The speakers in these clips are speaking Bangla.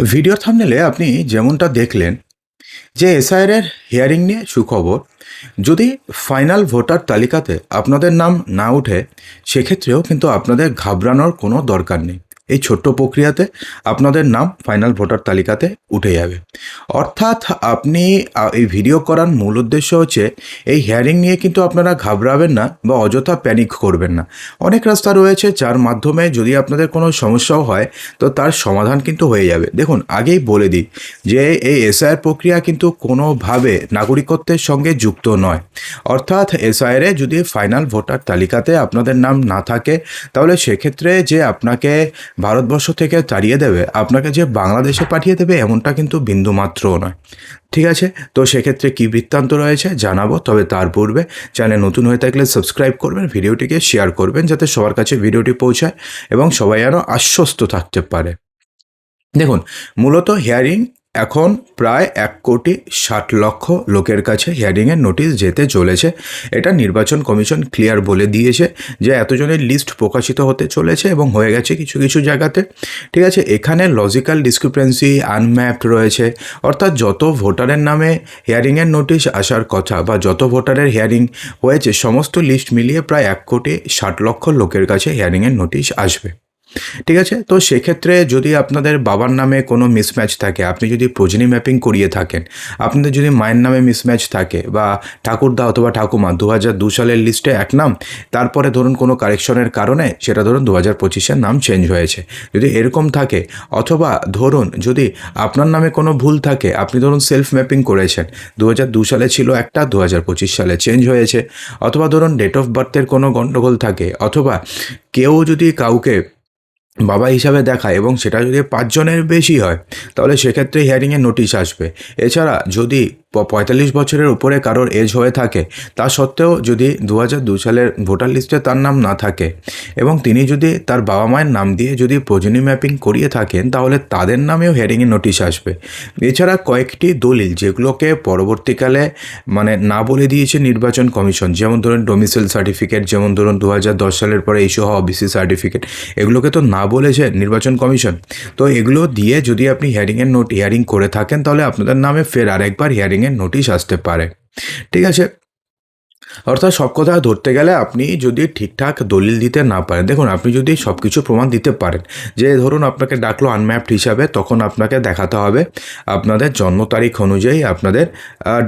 ভিডিওর থাম্বনেলে আপনি যেমনটা দেখলেন যে এসআইআর এর হিয়ারিং নিয়ে সুখবর। যদি ফাইনাল ভোটার তালিকাতে আপনাদের নাম না ওঠে, সেক্ষেত্রেও কিন্তু আপনাদের ঘাবড়ানোর কোনো দরকার নেই। এই ছোট্ট প্রক্রিয়াতে আপনাদের নাম ফাইনাল ভোটার তালিকাতে উঠে যাবে। অর্থাৎ আপনি এই ভিডিও করার মূল উদ্দেশ্য হচ্ছে এই হিয়ারিং নিয়ে কিন্তু আপনারা ঘাবড়াবেন না বা অযথা প্যানিক করবেন না। অনেক রাস্তা রয়েছে যার মাধ্যমে যদি আপনাদের কোনো সমস্যাও হয় তো তার সমাধান কিন্তু হয়ে যাবে। দেখুন, আগেই বলে দিই যে এই এসআইআর প্রক্রিয়া কিন্তু কোনোভাবে নাগরিকত্বের সঙ্গে যুক্ত নয়। অর্থাৎ এসআইআরে যদি ফাইনাল ভোটার তালিকাতে আপনাদের নাম না থাকে, তাহলে সেক্ষেত্রে যে আপনাকে ভারতবর্ষ থেকে তাড়িয়ে দেবে, আপনাকে যে বাংলাদেশে পাঠিয়ে দেবে, এমনটা কিন্তু বিন্দুমাত্রও নয়। ঠিক আছে, তো সেক্ষেত্রে কী বৃত্তান্ত রয়েছে জানাবো, তবে তার পূর্বে চ্যানেল নতুন হয়ে থাকলে সাবস্ক্রাইব করবেন, ভিডিওটিকে শেয়ার করবেন যাতে সবার কাছে ভিডিওটি পৌঁছায় এবং সবাই আরও আশ্বস্ত থাকতে পারে। দেখুন, মূলত হিয়ারিং এখন প্রায় 1,60,00,000 লোকের কাছে হিয়ারিংয়ের নোটিশ যেতে চলেছে। এটা নির্বাচন কমিশন ক্লিয়ার বলে দিয়েছে যে এতজনের লিস্ট প্রকাশিত হতে চলেছে এবং হয়ে গেছে কিছু কিছু জায়গাতে। ঠিক আছে, এখানে লজিক্যাল ডিসক্রিপেন্সি আনম্যাপড রয়েছে, অর্থাৎ যত ভোটারের নামে হিয়ারিংয়ের নোটিশ আসার কথা বা যত ভোটারের হিয়ারিং হয়েছে সমস্ত লিস্ট মিলিয়ে প্রায় 1,60,00,000 লোকের কাছে হিয়ারিংয়ের নোটিশ আসবে। ঠিক আছে, তো সেক্ষেত্রে যদি আপনাদের বাবার নামে কোনো মিসম্যাচ থাকে, আপনি যদি প্রোজেনি ম্যাপিং করিয়ে থাকেন, আপনাদের যদি মায়ের নামে মিসম্যাচ থাকে বা ঠাকুরদা অথবা ঠাকুমা 2002 সালের লিস্টে এক নাম, তারপরে ধরুন কোনো কারেকশনের কারণে সেটা ধরুন 2025-এর নাম চেঞ্জ হয়েছে, যদি এরকম থাকে, অথবা ধরুন যদি আপনার নামে কোনো ভুল থাকে, আপনি ধরুন সেলফ ম্যাপিং করেছেন, 2002 সালে ছিল একটা, 2025 সালে চেঞ্জ হয়েছে, অথবা ধরুন ডেট অফ বার্থের কোনো গণ্ডগোল থাকে, অথবা কেউ যদি কাউকে বাবা হিসাবে দেখায় এবং সেটা যদি 5 জনের বেশি হয়, তাহলে সেক্ষেত্রে হিয়ারিংয়ের নোটিশ আসবে। এছাড়া যদি 45 বছরের উপরে কারোর এজ হয়ে থাকে, তা সত্ত্বেও যদি 2002 সালের ভোটার লিস্টে তার নাম না থাকে এবং তিনি যদি তার বাবা মায়ের নাম দিয়ে যদি প্রোজেনি ম্যাপিং করিয়ে থাকেন, তাহলে তাদের নামেও হিয়ারিংয়ের নোটিশ আসবে। এছাড়া কয়েকটি দলিল যেগুলোকে পরবর্তীকালে না বলে দিয়েছে নির্বাচন কমিশন, যেমন ধরুন ডোমিসাইল সার্টিফিকেট, যেমন ধরুন 2010 সালের পরে ইস্যু হওয়া ওবিসি সার্টিফিকেট, এগুলোকে তো না বলেছে নির্বাচন কমিশন। তো এগুলো দিয়ে যদি আপনি হিয়ারিং করে থাকেন, তাহলে আপনাদের নামে ফের আরেকবার হিয়ারিংয়ের নোটিশ আসতে পারে। ঠিক আছে, অর্থাৎ সব কথা ধরতে গেলে আপনি যদি ঠিকঠাক দলিল দিতে না পারেন, দেখুন আপনি যদি সব কিছু প্রমাণ দিতে পারেন, যে ধরুন আপনাকে ডাকলো আনম্যাপড হিসাবে, তখন আপনাকে দেখাতে হবে আপনাদের জন্ম তারিখ অনুযায়ী আপনাদের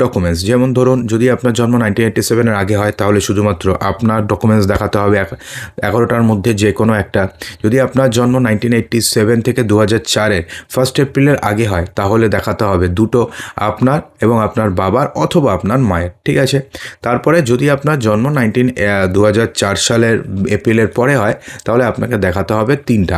ডকুমেন্টস। যেমন ধরুন যদি আপনার জন্ম 1987-এর আগে হয়, তাহলে শুধুমাত্র আপনার ডকুমেন্টস দেখাতে হবে 11টার মধ্যে যে কোনো একটা। যদি আপনার জন্ম 1987 থেকে 2004-এর 1 এপ্রিলের আগে হয়, তাহলে দেখাতে হবে দুটো, আপনার এবং আপনার বাবার অথবা আপনার মায়ের। ঠিক আছে, তারপরে যদি আপনার জন্ম 2004 সালের এপ্রিলের পরে হয়, তাহলে আপনাকে দেখাতে হবে তিনটা,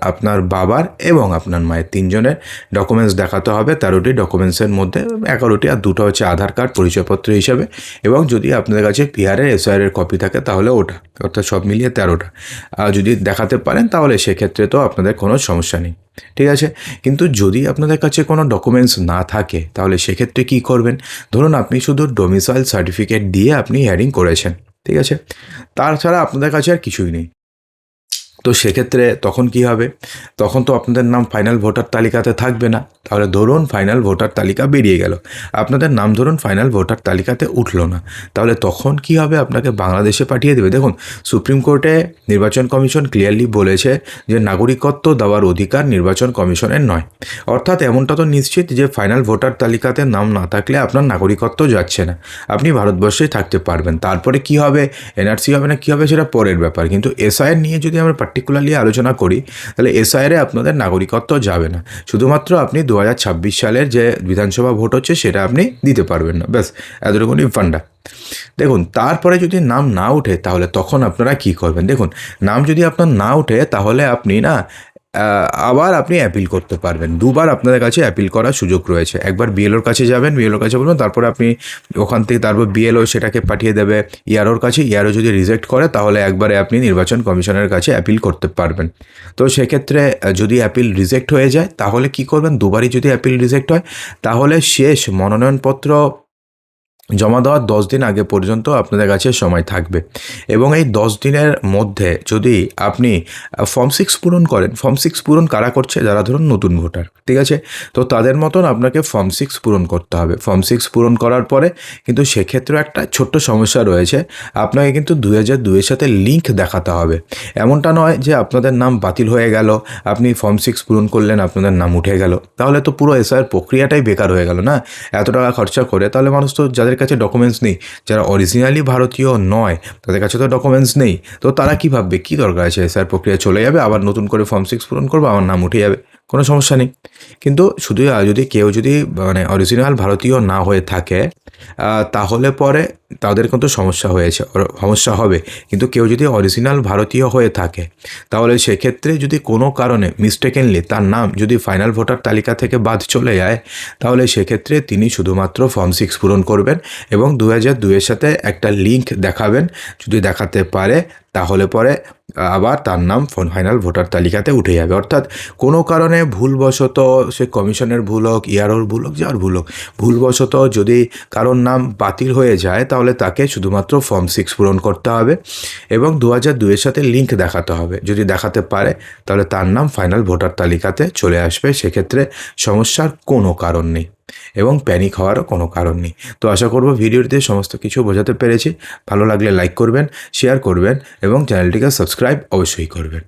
আপনার বাবার এবং আপনার মায়ের, তিনজনের ডকুমেন্টস দেখাতে হবে। 13টি ডকুমেন্টসের মধ্যে 11টি, আর দুটো হচ্ছে আধার কার্ড পরিচয়পত্র হিসাবে, এবং যদি আপনাদের কাছে পিআরের এসআইআরের কপি থাকে তাহলে ওটা, অর্থাৎ সব মিলিয়ে 13টা যদি দেখাতে পারেন, তাহলে সেক্ষেত্রে তো আপনাদের কোনো সমস্যা নেই। ঠিক আছে, কিন্তু যদি আপনাদের কাছে কোনো ডকুমেন্টস না থাকে, তাহলে সেক্ষেত্রে কী করবেন? ধরুন আপনি শুধু ডোমিসাইল সার্টিফিকেট দিয়ে আপনি হিয়ারিং করেছেন, ঠিক আছে, তাছাড়া আপনাদের কাছে আর কিছুই নেই। তো সেক্ষেত্রে তখন কি হবে? তখন তো আপনাদের নাম ফাইনাল ভোটার তালিকাতে থাকবে না। তাহলে ধরুন ফাইনাল ভোটার তালিকা বেরিয়ে গেল, আপনাদের নাম ধরুন ফাইনাল ভোটার তালিকাতে উঠলো না, তাহলে তখন কি হবে? আপনাকে বাংলাদেশে পাঠিয়ে দেবে। দেখুন, সুপ্রিম কোর্টে নির্বাচন কমিশন ক্লিয়ারলি বলেছে যে নাগরিকত্ব দেওয়ার অধিকার নির্বাচন কমিশনের নয়। অর্থাৎ এমনটা তো নিশ্চিত যে ফাইনাল ভোটার তালিকাতে নাম না থাকলে আপনার নাগরিকত্ব যাচ্ছে না, আপনি ভারতবর্ষেই থাকতে পারবেন। তারপরে কি হবে, এনআরসি হবে না কি হবে সেটা পরের ব্যাপার, কিন্তু এসআইআর নিয়ে যদি আমরা পার্টিকুলারলি আলোচনা করি, তাহলে এসআইআরে আপনাদের নাগরিকত্ব যাবে না, শুধুমাত্র আপনি 2026 সালের যে বিধানসভা ভোট হচ্ছে সেটা আপনি দিতে পারবেন না, ব্যাস এতটুকুনি ফান্ডা। দেখুন, তারপরে যদি নাম না ওঠে, তাহলে তখন আপনারা কি করবেন? দেখুন, নাম যদি আপনার না ওঠে, তাহলে আপনি আবার আপনি অ্যাপিল করতে পারবেন। দুবার আপনাদের কাছে অ্যাপিল করার সুযোগ রয়েছে। একবার বিএলওর কাছে যাবেন, বিএলওর কাছে বলবেন, তারপরে আপনি ওখান থেকে তারপর বিএলও সেটাকে পাঠিয়ে দেবে ইআরওর কাছে, ইআরও যদি রিজেক্ট করে, তাহলে একবারে আপনি নির্বাচন কমিশনের কাছে অ্যাপিল করতে পারবেন। তো সেক্ষেত্রে যদি অ্যাপিল রিজেক্ট হয়ে যায়, তাহলে কি করবেন? দুবারই যদি অ্যাপিল রিজেক্ট হয়, তাহলে শেষ মনোনয়নপত্র জমা দেওয়ার 10 দিন আগে পর্যন্ত আপনাদের কাছে সময় থাকবে এবং এই 10 দিনের মধ্যে যদি আপনি ফর্ম 6 পূরণ করেন, ফর্ম 6 পূরণ কারা করছে? যারা ধরুন নতুন ভোটার, ঠিক আছে? তো তাদের মতন আপনাকে ফর্ম 6 পূরণ করতে হবে। ফর্ম 6 পূরণ করার পরে কিন্তু সেক্ষেত্রেও একটা ছোট্ট সমস্যা রয়েছে, আপনাকে কিন্তু 2002 এর সাথে লিঙ্ক দেখাতে হবে। এমনটা নয় যে আপনাদের নাম বাতিল হয়ে গেল, আপনি ফর্ম 6 পূরণ করলেন, আপনাদের নাম উঠে গেল, তাহলে তো পুরো এসআইয়ের প্রক্রিয়াটাই বেকার হয়ে গেল না? এত টাকা খরচা করে তাহলে মানুষ তো, যাদের কাছে ডকুমেন্টস নেই, যারা অরিজিনালি ভারতীয় নয়, তাদের কাছে তো ডকুমেন্টস নেই, তো তারা কী ভাববে? কী দরকার আছে? এসআইয়ের প্রক্রিয়া চলে যাবে, আবার নতুন করে ফর্ম 6 পূরণ করবো, আমার নাম উঠে যাবে, কোনো সমস্যা নেই। কিন্তু শুধু যদি কেউ যদি মানে অরিজিনাল ভারতীয় না হয়ে থাকে তাহলে পরে তাদের কিন্তু সমস্যা হবে। কিন্তু কেউ যদি অরিজিনাল ভারতীয় হয়ে থাকে তাহলে সেক্ষেত্রে যদি কোনো কারণে মিস্টেকেনলি তার নাম যদি ফাইনাল ভোটার তালিকা থেকে বাদ চলে যায়, তাহলে সেক্ষেত্রে তিনি শুধুমাত্র ফর্ম 6 পূরণ করবেন এবং 2002 এর সাথে একটা লিঙ্ক দেখাবেন। যদি দেখাতে পারে তাহলে পরে আবার তার নাম ফাইনাল ভোটার তালিকাতে উঠে যাবে। অর্থাৎ কোনো কারণে ভুলবশত, সে কমিশনের ভুল হোক, ইয়ারোর ভুল হোক, যার ভুল হোক, ভুলবশত যদি কারোর নাম বাতিল হয়ে যায় তাহলে তাকে শুধুমাত্র ফর্ম 6 পূরণ করতে হবে এবং 2002 এর সাথে লিঙ্ক দেখাতে হবে। যদি দেখাতে পারে তাহলে তার নাম ফাইনাল ভোটার তালিকাতে চলে আসবে। সেক্ষেত্রে সমস্যার কোনো কারণ নেই এবং প্যানিক হওয়ারও কোনো কারণ নেই। তো আশা করব ভিডিওটিতে সমস্ত কিছু বোঝাতে পেরেছি। ভালো লাগলে লাইক করবেন, শেয়ার করবেন এবং চ্যানেলটিকে সাবস্ক্রাইব অবশ্যই করবেন।